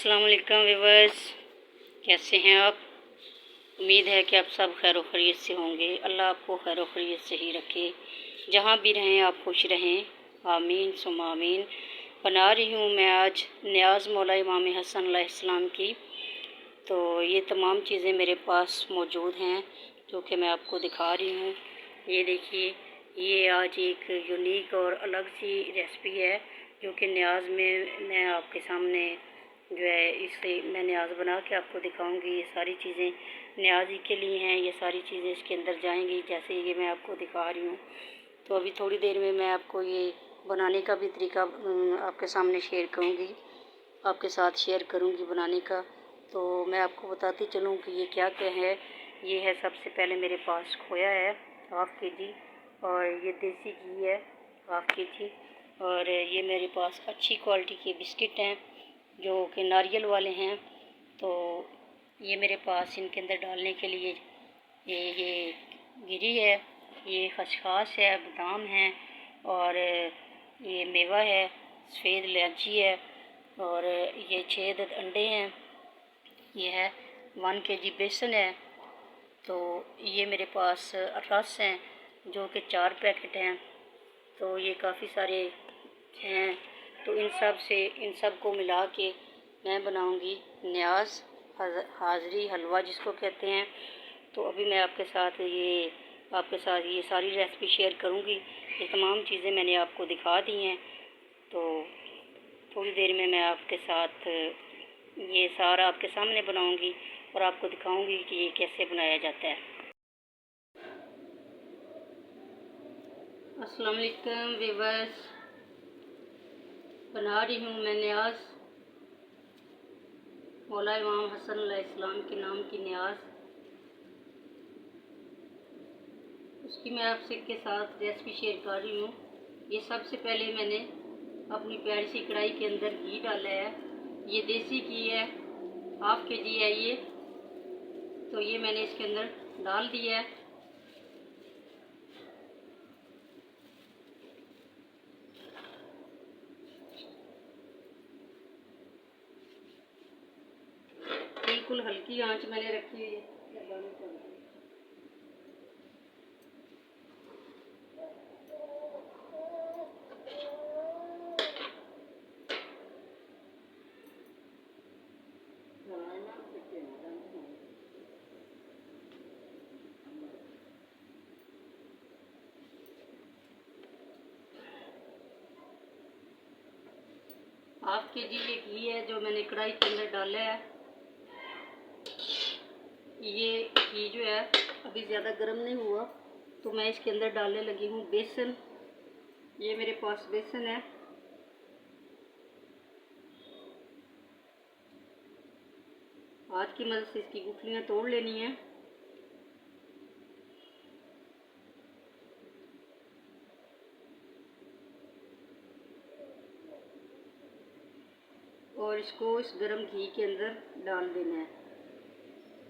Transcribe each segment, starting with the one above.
अस्सलाम वालेकुम व्यूअर्स, कैसे हैं आप। उम्मीद है कि आप सब खैर खैरियत से होंगे। अल्लाह आपको खैर खैरियत से ही रखे, जहाँ भी रहें आप खुश रहें, आमीन सुम आमीन। बना रही हूँ मैं आज न्याज़ मौला इमाम हसन अलैहिस्सलाम की। तो ये तमाम चीज़ें मेरे पास मौजूद हैं जो कि मैं आपको दिखा रही हूँ। ये देखिए, ये आज एक यूनिक और अलग सी रेसिपी है जो कि न्याज़ में मैं आपके सामने जो है इसे मैं न्याज़ बना के आपको दिखाऊंगी। ये सारी चीज़ें न्याज़ ही के लिए हैं, ये सारी चीज़ें इसके अंदर जाएंगी जैसे ये मैं आपको दिखा रही हूँ। तो अभी थोड़ी देर में मैं आपको ये बनाने का भी तरीका आपके सामने शेयर करूँगी, आपके साथ शेयर करूँगी बनाने का। तो मैं आपको बताती चलूँ कि ये क्या क्या है। ये है, सबसे पहले मेरे पास खोया है हाफ़ केजी, और ये देसी घी है हाफ़ केजी, और ये मेरे पास अच्छी क्वालिटी के बिस्किट हैं जो कि नारियल वाले हैं। तो ये मेरे पास इनके अंदर डालने के लिए ये गिरी है, ये खसखस है, बादाम है, और ये मेवा है, सफ़ेद इलायची है, और ये 6 अंडे हैं। ये है 1 केजी बेसन है। तो ये मेरे पास रस हैं जो कि 4 पैकेट हैं। तो ये काफ़ी सारे हैं। तो इन सब को मिला के मैं बनाऊंगी न्याज़ हाज़री हलवा जिसको कहते हैं। तो अभी मैं आपके साथ ये सारी रेसिपी शेयर करूंगी। ये तमाम चीज़ें मैंने आपको दिखा दी हैं। तो थोड़ी देर में मैं आपके साथ ये सारा आपके सामने बनाऊंगी और आपको दिखाऊंगी कि ये कैसे बनाया जाता है। अस्सलाम वालेकुम व्यूअर्स, बना रही हूँ मैं न्याज़ मौला इमाम हसन अलैहिस्सलाम के नाम की न्याज़। उसकी मैं आपसे के साथ रेसिपी शेयर कर रही हूँ। ये सबसे पहले मैंने अपनी प्यारी सी कढ़ाई के अंदर घी डाला है। ये देसी घी है, हाफ़ केजी है ये। तो ये मैंने इसके अंदर डाल दिया है। बिल्कुल हल्की आंच मैंने रखी हुई है। हाफ़ केजी ये घी है जो मैंने कढ़ाई के अंदर डाला है। ये घी जो है अभी ज़्यादा गर्म नहीं हुआ, तो मैं इसके अंदर डालने लगी हूँ बेसन। ये मेरे पास बेसन है। हाथ की मदद से इसकी गुठलियाँ तोड़ लेनी है। और इसको इस गर्म घी के अंदर डाल देना है।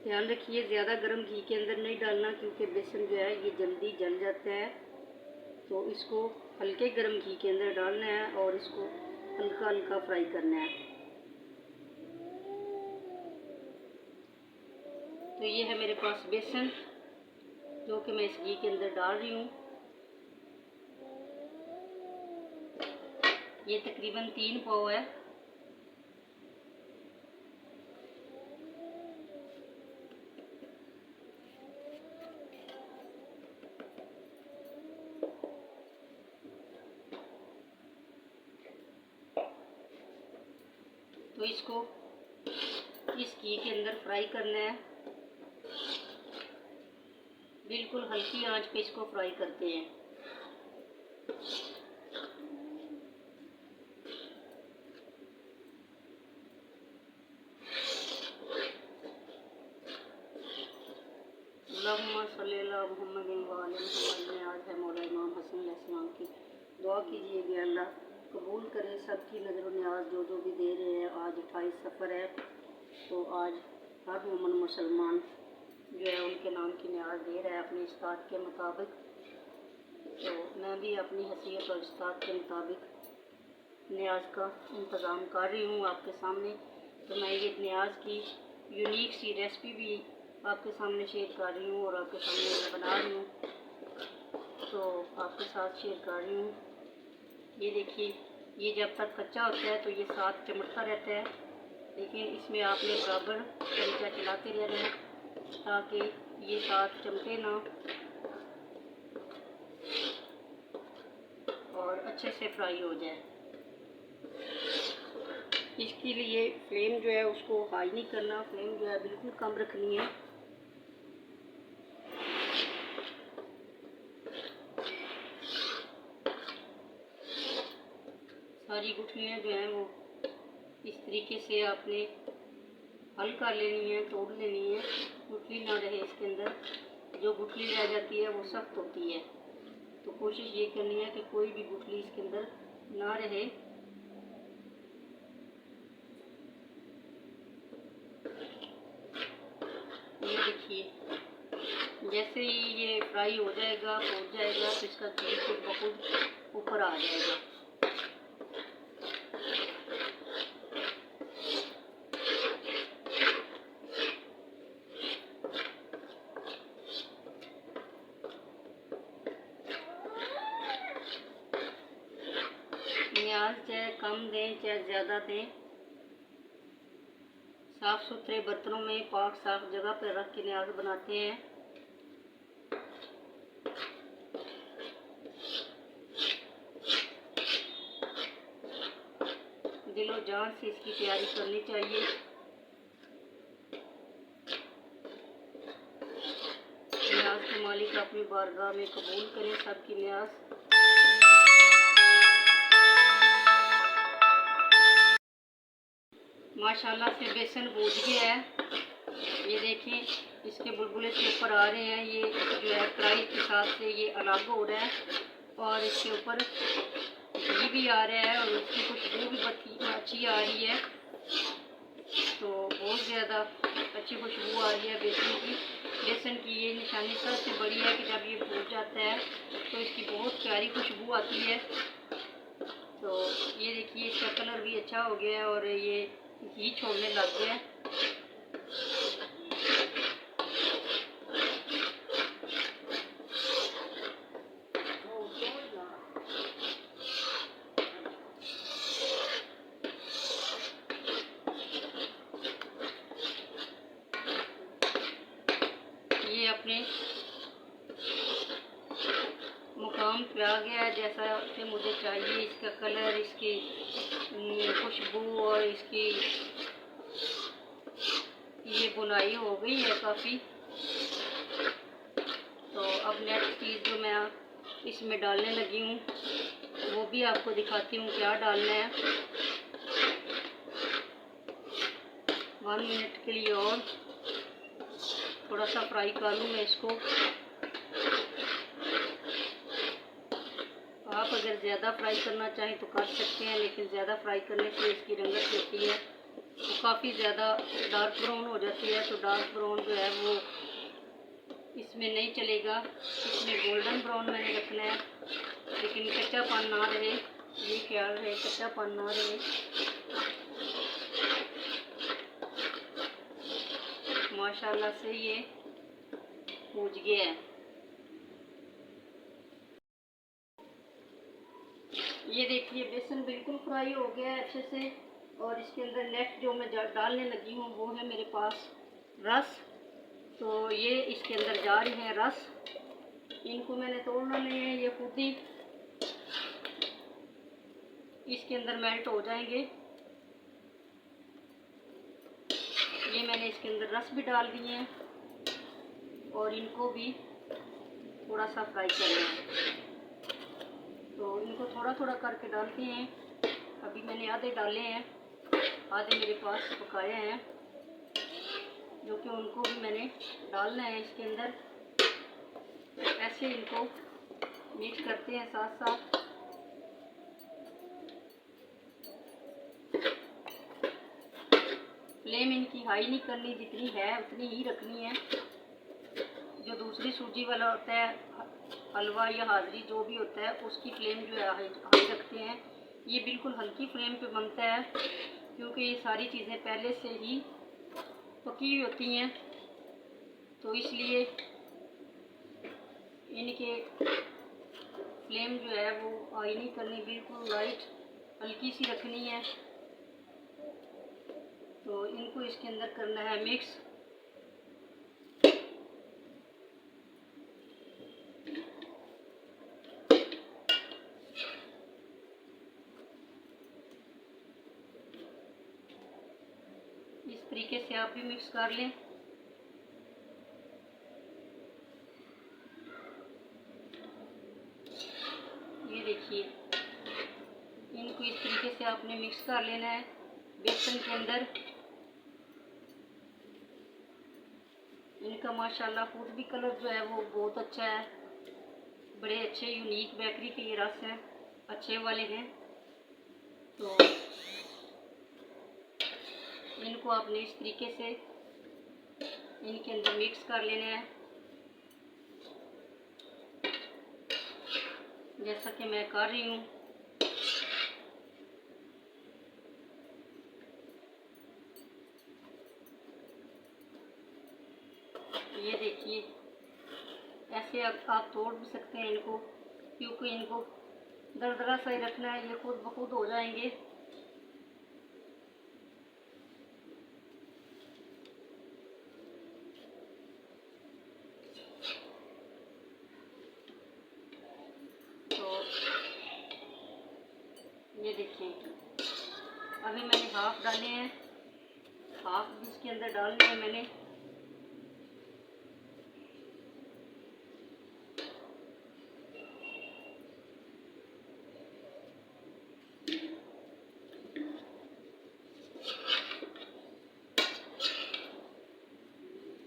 ध्यान रखिए, ज़्यादा गर्म घी के अंदर नहीं डालना क्योंकि बेसन जो है ये जल्दी जल जाता है। तो इसको हल्के गर्म घी के अंदर डालना है और इसको हल्का हल्का फ्राई करना है। तो ये है मेरे पास बेसन जो कि मैं इस घी के अंदर डाल रही हूँ। ये तकरीबन 3 पाव है। तो इसको इस घी के अंदर फ्राई करना है। बिल्कुल हल्की आंच पे इसको फ्राई करते हैं। अल्लाहुम्मा सल्ली अला मुहम्मदिन व अला मुहम्मद में आज है मौला इमाम हसन अलैहिस्सलाम की। दुआ कीजिए कि अल्लाह कबूल करे सबकी नज़र न्याज जो भी दे रहे हैं। आज 28 सफ़र है, तो आज हर मोमिन मुसलमान जो है उनके नाम की न्याज दे रहा है अपनी इस्तात के मुताबिक। तो मैं भी अपनी हैसियत और इस्तात के मुताबिक न्याज का इंतज़ाम कर रही हूँ आपके सामने। तो मैं ये न्याज की यूनिक सी रेसिपी भी आपके सामने शेयर कर रही हूँ और आपके सामने मैं बना रही हूँ, तो आपके साथ शेयर कर रही हूँ। ये देखिए, ये जब तक कच्चा होता है तो ये साथ चमकता रहता है, लेकिन इसमें आपने बराबर तरीका चलाते रहना है ताकि ये साथ चमके ना और अच्छे से फ्राई हो जाए। इसके लिए फ्लेम जो है उसको हाई नहीं करना, फ्लेम जो है बिल्कुल कम रखनी है। सारी गुठलियाँ जो हैं वो इस तरीके से आपने हल कर लेनी है, तोड़ लेनी है, गुठली ना रहे इसके अंदर। जो गुठली रह जाती है वो सख्त होती है, तो कोशिश ये करनी है कि कोई भी गुठली इसके अंदर ना रहे। ये देखिए, जैसे ही ये फ्राई हो जाएगा, पक जाएगा, तो इसका तेल फिर बहुत ऊपर आ जाएगा। न्याज चाहे कम दें चाहे ज़्यादा दें, साफ़ सुथरे बर्तनों में पाक साफ जगह पर रख के न्याज बनाते हैं। दिलो जान से इसकी तैयारी करनी चाहिए। न्याज के मालिक अपनी बारगाह में कबूल करें सबकी न्याज। माशाल्लाह से बेसन भून गया है, ये देखें इसके बुलबुले से ऊपर आ रहे हैं। ये जो है कढ़ाई के साथ से ये अलग हो रहा है और इसके ऊपर घी भी आ रहा है और उसकी खुशबू भी अच्छी आ रही है। तो बहुत ज़्यादा अच्छी खुशबू आ रही है बेसन की। ये निशानी सबसे बड़ी है कि जब ये भून जाता है तो इसकी बहुत प्यारी खुशबू आती है। तो ये देखिए, इसका कलर भी अच्छा हो गया है और ये घी छोड़ने लग गया है। ये अपने मुकाम पे आ गया है जैसा कि मुझे चाहिए। इसका कलर, इसकी खुशबू और इसकी ये बुनाई हो गई है काफ़ी। तो अब नेक्स्ट चीज़ जो मैं इसमें डालने लगी हूँ वो भी आपको दिखाती हूँ क्या डालना है। 1 मिनट के लिए और थोड़ा सा फ्राई कर लूँ मैं इसको। आप अगर ज़्यादा फ्राई करना चाहें तो कर सकते हैं, लेकिन ज़्यादा फ्राई करने से इसकी रंगत होती है वो काफ़ी ज़्यादा डार्क ब्राउन हो जाती है। तो डार्क ब्राउन जो है वो इसमें नहीं चलेगा, इसमें गोल्डन ब्राउन मैंने रखना है, लेकिन कच्चापन ना रहे, ये ख्याल रहे कच्चापन ना रहे। माशाल्लाह से ये भून गया है। ये देखिए, बेसन बिल्कुल फ्राई हो गया है अच्छे से और इसके अंदर नेक्स्ट जो मैं डालने लगी हूँ वो है मेरे पास रस। तो ये इसके अंदर जा रही हैं रस, इनको मैंने तोड़ना नहीं है, ये खुद ही इसके अंदर मेल्ट हो जाएंगे। ये मैंने इसके अंदर रस भी डाल दिए हैं और इनको भी थोड़ा सा फ्राई करना है। तो इनको थोड़ा थोड़ा करके डालते हैं। अभी मैंने आधे डाले हैं, आधे मेरे पास पकाए हैं, जो कि उनको भी मैंने डालना है इसके अंदर। ऐसे इनको मिक्स करते हैं साथ साथ। फ्लेम इनकी हाई नहीं करनी, जितनी है उतनी ही रखनी है। जो दूसरी सूजी वाला होता है हलवा या हाजरी जो भी होता है उसकी फ्लेम जो है हाई रखते हैं। ये बिल्कुल हल्की फ्लेम पे बनता है क्योंकि ये सारी चीज़ें पहले से ही पकी हुई होती हैं, तो इसलिए इनके फ्लेम जो है वो हाई नहीं करनी, बिल्कुल लाइट हल्की सी रखनी है। तो इनको इसके अंदर करना है मिक्स। इस तरीके से आप भी मिक्स कर लें। ये देखिए, इनको इस तरीके से आपने मिक्स कर लेना है बेसन के अंदर। इनका माशाल्लाह फूड भी कलर जो है वो बहुत अच्छा है, बड़े अच्छे यूनिक बेकरी के ये रस हैं, अच्छे वाले हैं। तो इनको आपने इस तरीके से इनके अंदर मिक्स कर लेना है, जैसा कि मैं कर रही हूँ। ये देखिए, ऐसे आप तोड़ भी सकते हैं इनको, क्योंकि इनको दरदरा सा ही रखना है, ये खुद ब खुद हो जाएंगे। तो ये देखिए, अभी मैंने हाफ डाले हैं, हाफ भी इसके अंदर डालने हैं मैंने।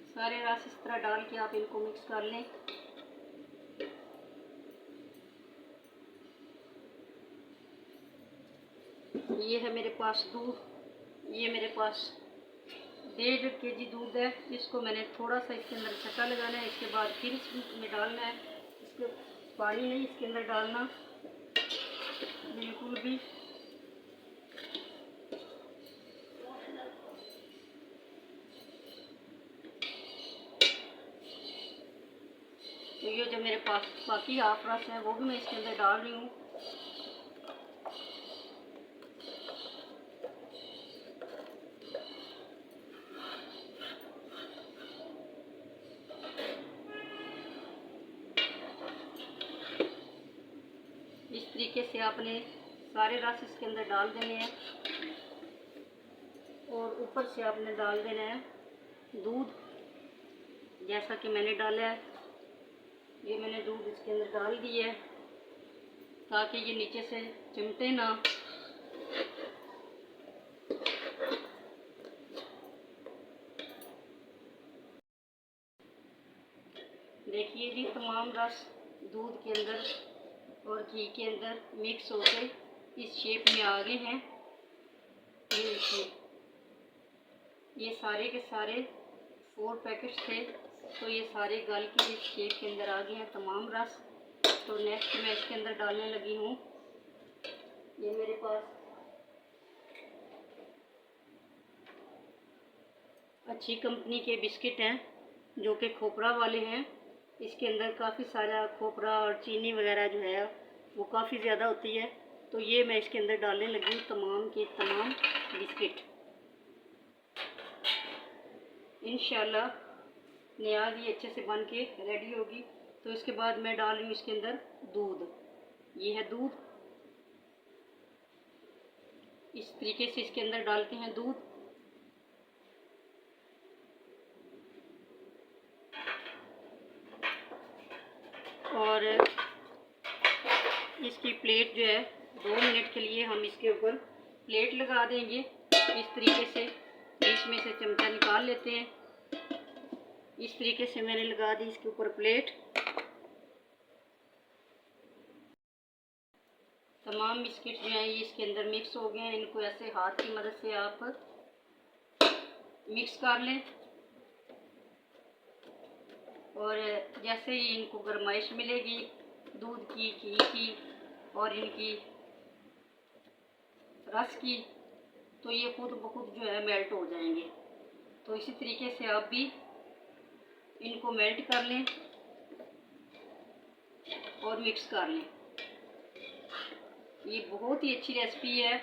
सारे रस इस तरह डाल के आप इनको मिक्स कर लें। ये है मेरे पास दूध, ये मेरे पास 1.5 kg दूध है। इसको मैंने थोड़ा सा इसके अंदर छक्का लगाना है, इसके बाद फिर इसमें डालना है। इसके पानी नहीं इसके अंदर डालना बिल्कुल भी। तो ये जो मेरे पास बाकी हाफ रस है वो भी मैं इसके अंदर डाल रही हूँ। इस तरीके से आपने सारे रस इसके अंदर डाल देने हैं और ऊपर से आपने डाल देना है दूध, जैसा कि मैंने डाला है। ये मैंने दूध इसके अंदर डाल दिया है ताकि ये नीचे से चिमटे ना। देखिए जी, तमाम रस दूध के अंदर और घी के अंदर मिक्स होके इस शेप में आ गए हैं। ये देखिए, ये सारे के सारे 4 पैकेट्स थे, तो ये सारे गल के इस शेप के अंदर आ गए हैं तमाम रस। तो नेक्स्ट मैं इसके अंदर डालने लगी हूँ, ये मेरे पास अच्छी कंपनी के बिस्किट हैं जो कि खोपरा वाले हैं। इसके अंदर काफ़ी सारा खोपरा और चीनी वगैरह जो है वो काफ़ी ज़्यादा होती है। तो ये मैं इसके अंदर डालने लगी हूँ तमाम के तमाम बिस्किट। इंशाल्लाह नियाज़ ये अच्छे से बन के रेडी होगी। तो इसके बाद मैं डाल रही हूँ इसके अंदर दूध। ये है दूध, इस तरीके से इसके अंदर डालते हैं दूध। और इसकी प्लेट जो है 2 मिनट के लिए हम इसके ऊपर प्लेट लगा देंगे। इस तरीके से बीच में से चमचा निकाल लेते हैं। इस तरीके से मैंने लगा दी इसके ऊपर प्लेट। तमाम बिस्किट जो हैं ये इसके अंदर मिक्स हो गए हैं। इनको ऐसे हाथ की मदद से आप मिक्स कर लें और जैसे ही इनको गरमाइश मिलेगी दूध की, घी की और इनकी रस की, तो ये खुद ब खुद जो है मेल्ट हो जाएंगे। तो इसी तरीके से आप भी इनको मेल्ट कर लें और मिक्स कर लें। ये बहुत ही अच्छी रेसिपी है।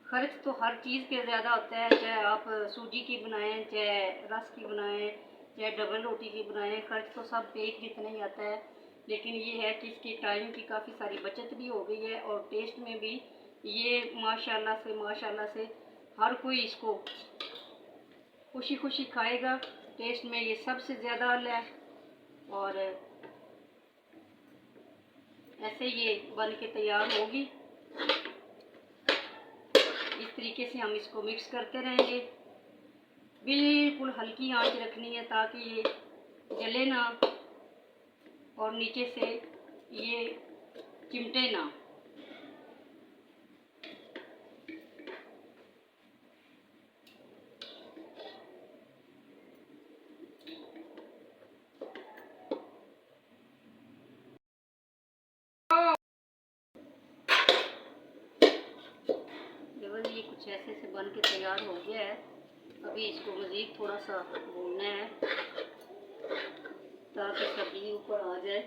खर्च तो हर चीज़ पे ज़्यादा होता है, चाहे आप सूजी की बनाएं, चाहे रस की बनाएं, चाहे डबल रोटी की बनाएं, खर्च तो सब पे एक जितना ही आता है। लेकिन ये है कि इसकी टाइम की काफ़ी सारी बचत भी हो गई है और टेस्ट में भी ये माशाल्लाह से हर कोई इसको खुशी खुशी खाएगा। टेस्ट में ये सबसे ज़्यादा अल है और ऐसे ये बन के तैयार होगी। इस तरीके से हम इसको मिक्स करते रहेंगे। बिल्कुल हल्की आंच रखनी है ताकि ये जले ना और नीचे से ये चिमटे ना। ये कुछ ऐसे से बन के तैयार हो गया है। अभी इसको मज़ीद थोड़ा सा भूनना है ताकि सब्ज़ी ऊपर आ जाए।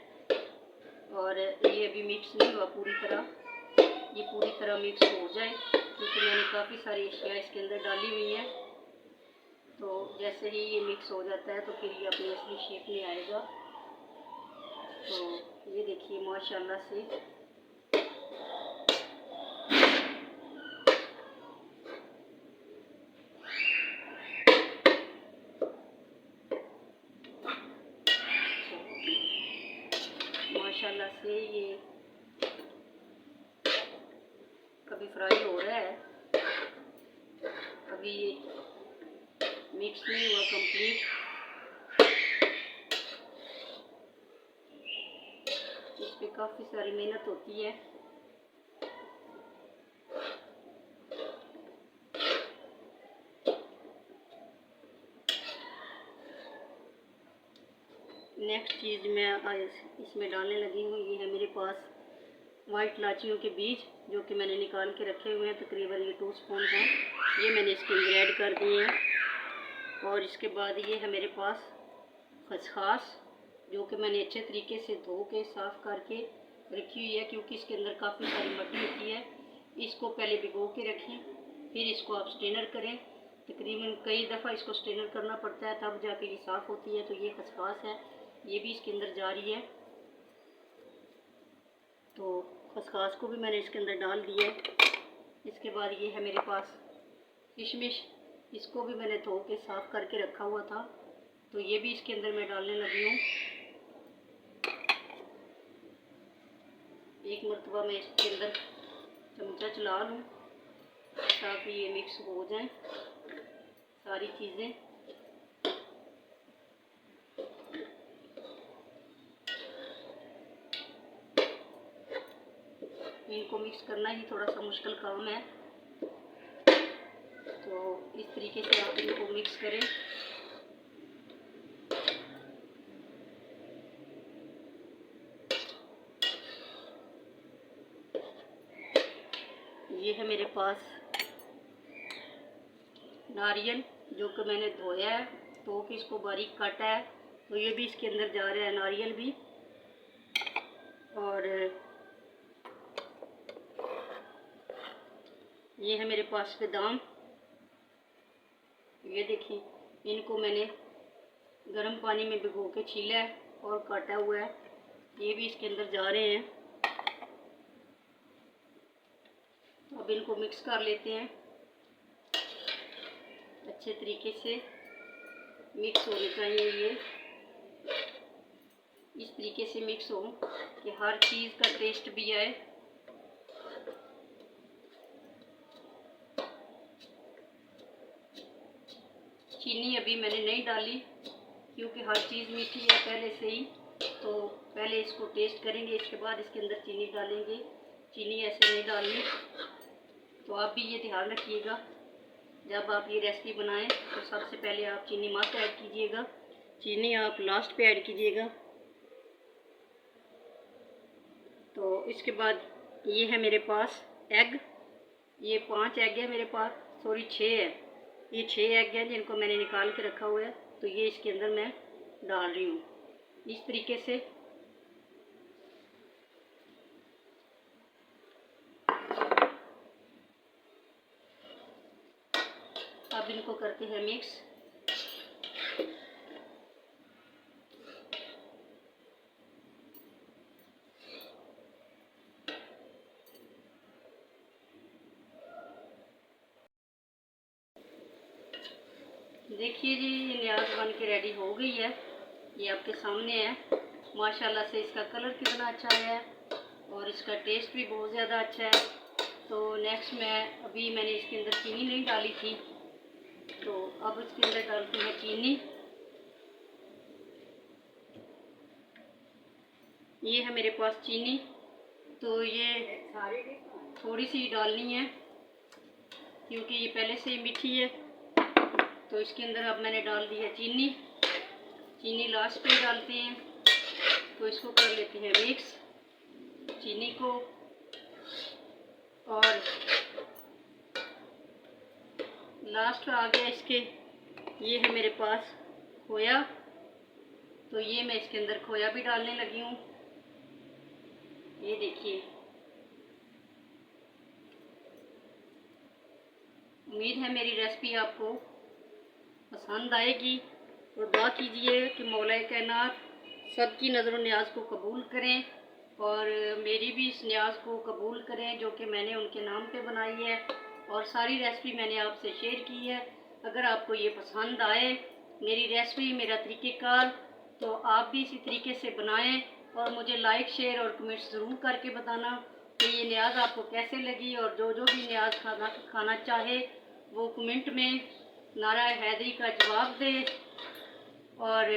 और ये अभी मिक्स नहीं हुआ पूरी तरह, ये पूरी तरह मिक्स हो जाए क्योंकि मैंने काफ़ी सारी अशिया इसके अंदर डाली हुई हैं। तो जैसे ही ये मिक्स हो जाता है तो फिर ये अपनी असली शेप में आएगा। तो ये देखिए माशाल्लाह से ये कभी फ्राई हो रहा है, अभी ये मिक्स नहीं हुआ कंप्लीट। इस पे काफ़ी सारी मेहनत होती है। नेक्स्ट चीज़ मैं इसमें डालने लगी हूँ, ये है मेरे पास वाइट इलायचियों के बीज जो कि मैंने निकाल के रखे हुए हैं। तकरीबन ये 2 स्पून हैं, ये मैंने इसके अंदर ऐड कर दिए हैं। और इसके बाद ये है मेरे पास खसखस जो कि मैंने अच्छे तरीके से धो के साफ़ करके रखी हुई है क्योंकि इसके अंदर काफ़ी सारी मट्टी होती है। इसको पहले भिगो के रखें, फिर इसको आप स्ट्रेनर करें। तकरीबन कई दफ़ा इसको स्ट्रेनर करना पड़ता है तब जाके ये साफ़ होती है। तो ये खसखस है, ये भी इसके अंदर जा रही है। तो खसखस को भी मैंने इसके अंदर डाल दिया है। इसके बाद ये है मेरे पास किशमिश, इसको भी मैंने धो के साफ़ करके रखा हुआ था, तो ये भी इसके अंदर मैं डालने लगी हूँ। एक मरतबा मैं इसके अंदर चमचा चला लूँ ताकि ये मिक्स हो जाए सारी चीज़ें। इनको मिक्स करना ही थोड़ा सा मुश्किल काम है। तो इस तरीके से आप इनको मिक्स करें। ये है मेरे पास नारियल जो कि मैंने धोया है, तो कि इसको बारीक काटा है, तो ये भी इसके अंदर जा रहा है नारियल भी। और ये है मेरे पास बादाम, ये देखिए इनको मैंने गर्म पानी में भिगो के छीला है और काटा हुआ है, ये भी इसके अंदर जा रहे हैं। अब इनको मिक्स कर लेते हैं। अच्छे तरीके से मिक्स होने चाहिए, ये इस तरीके से मिक्स हो कि हर चीज़ का टेस्ट भी आए। चीनी अभी मैंने नहीं डाली क्योंकि हर चीज़ मीठी है पहले से ही, तो पहले इसको टेस्ट करेंगे, इसके बाद इसके अंदर चीनी डालेंगे। चीनी ऐसे नहीं डालनी। तो आप भी ये ध्यान रखिएगा, जब आप ये रेसिपी बनाएं तो सबसे पहले आप चीनी मत ऐड कीजिएगा, चीनी आप लास्ट पे ऐड कीजिएगा। तो इसके बाद ये है मेरे पास एग, ये 5 एग है मेरे पास, सॉरी 6 है। ये 6 एग हैं जिनको मैंने निकाल के रखा हुआ है। तो ये इसके अंदर मैं डाल रही हूँ इस तरीके से। अब इनको करते हैं मिक्स। देखिए जी, ये न्याज बन के रेडी हो गई है। ये आपके सामने है। माशाल्लाह से इसका कलर कितना अच्छा है और इसका टेस्ट भी बहुत ज़्यादा अच्छा है। तो नेक्स्ट मैंने इसके अंदर चीनी नहीं डाली थी, तो अब इसके अंदर डालते हैं चीनी। ये है मेरे पास चीनी, तो ये थोड़ी सी डालनी है क्योंकि ये पहले से ही मीठी है। तो इसके अंदर अब मैंने डाल दी है चीनी। चीनी लास्ट पे डालते हैं। तो इसको कर लेते हैं मिक्स चीनी को। और लास्ट आ गया इसके, ये है मेरे पास खोया। तो ये मैं इसके अंदर खोया भी डालने लगी हूँ। ये देखिए, उम्मीद है मेरी रेसिपी आपको पसंद आएगी। और दुआ कीजिए कि मौला कायनात सबकी नज़र न्याज को कबूल करें और मेरी भी इस न्याज को कबूल करें जो कि मैंने उनके नाम पे बनाई है। और सारी रेसिपी मैंने आपसे शेयर की है। अगर आपको ये पसंद आए मेरी रेसिपी, मेरा तरीक़ेकार, तो आप भी इसी तरीके से बनाएं और मुझे लाइक, शेयर और कमेंट्स ज़रूर करके बताना कि ये न्याज आपको कैसे लगी। और जो जो भी न्याज खाना चाहे वो कमेंट में नारा हैदरी का जवाब दे और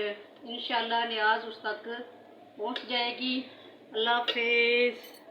इंशाल्लाह न्याज उस तक पहुंच जाएगी। अल्लाह हाफ़िज़।